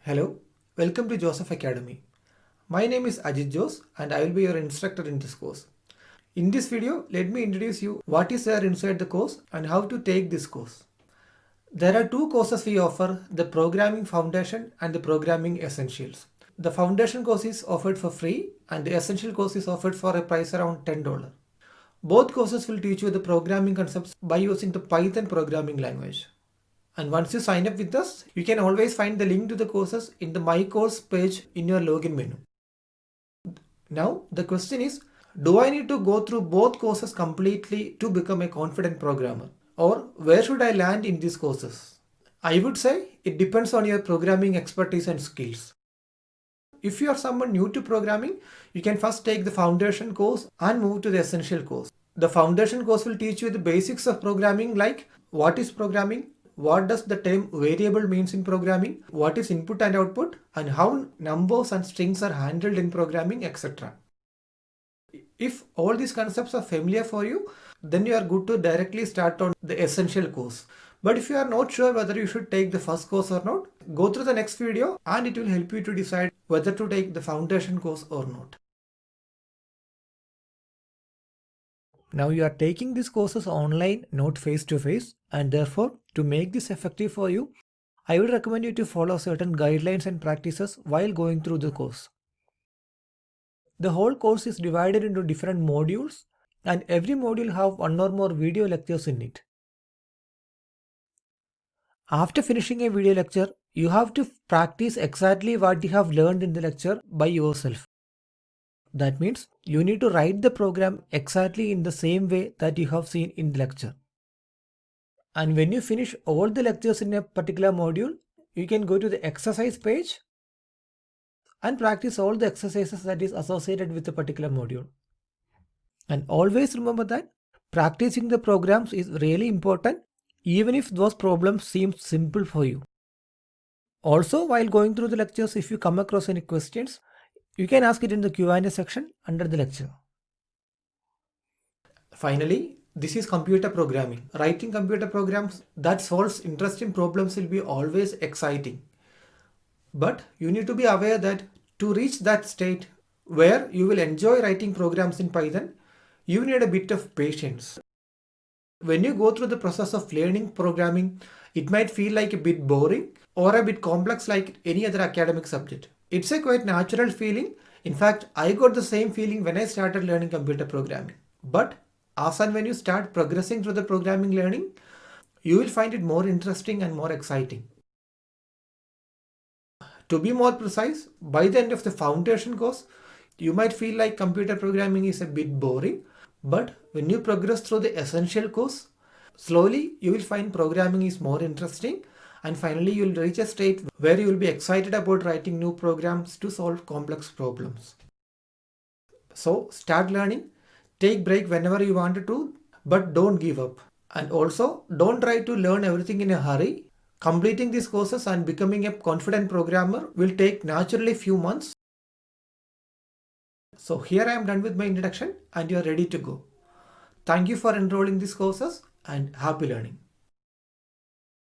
Hello, welcome to Joseph Academy. My name is Ajit Jose and I will be your instructor in this course. In this video, let me introduce you what is there inside the course and how to take this course. There are two courses we offer, the Programming Foundation and the Programming Essentials. The Foundation course is offered for free and the Essential course is offered for a price around $10. Both courses will teach you the programming concepts by using the Python programming language. And once you sign up with us, you can always find the link to the courses in the My Course page in your login menu. Now, the question is, do I need to go through both courses completely to become a confident programmer? Or where should I land in these courses? I would say it depends on your programming expertise and skills. If you are someone new to programming, you can first take the foundation course and move to the essential course. The foundation course will teach you the basics of programming, like what is programming, what does the term variable means in programming, what is input and output, and how numbers and strings are handled in programming, etc. If all these concepts are familiar for you, then you are good to directly start on the essential course. But if you are not sure whether you should take the first course or not, go through the next video and it will help you to decide whether to take the foundation course or not. Now you are taking these courses online, not face to face, and therefore to make this effective for you, I would recommend you to follow certain guidelines and practices while going through the course. The whole course is divided into different modules and every module have one or more video lectures in it. After finishing a video lecture, you have to practice exactly what you have learned in the lecture by yourself. That means you need to write the program exactly in the same way that you have seen in the lecture. And when you finish all the lectures in a particular module, you can go to the exercise page and practice all the exercises that is associated with the particular module. And always remember that practicing the programs is really important, even if those problems seem simple for you. Also, while going through the lectures, if you come across any questions, you can ask it in the Q&A section under the lecture. Finally, this is computer programming. Writing computer programs that solves interesting problems will be always exciting. But you need to be aware that to reach that state where you will enjoy writing programs in Python, you need a bit of patience. When you go through the process of learning programming, it might feel like a bit boring or a bit complex like any other academic subject. It's a quite natural feeling. In fact, I got the same feeling when I started learning computer programming. But as and when you start progressing through the programming learning, you will find it more interesting and more exciting. To be more precise, by the end of the foundation course, you might feel like computer programming is a bit boring, but when you progress through the essential course, slowly you will find programming is more interesting, and finally you will reach a state where you will be excited about writing new programs to solve complex problems. So start learning, take break whenever you want to, but don't give up. And also don't try to learn everything in a hurry. Completing these courses and becoming a confident programmer will take naturally few months. So here I am done with my introduction and you are ready to go. Thank you for enrolling these courses and happy learning.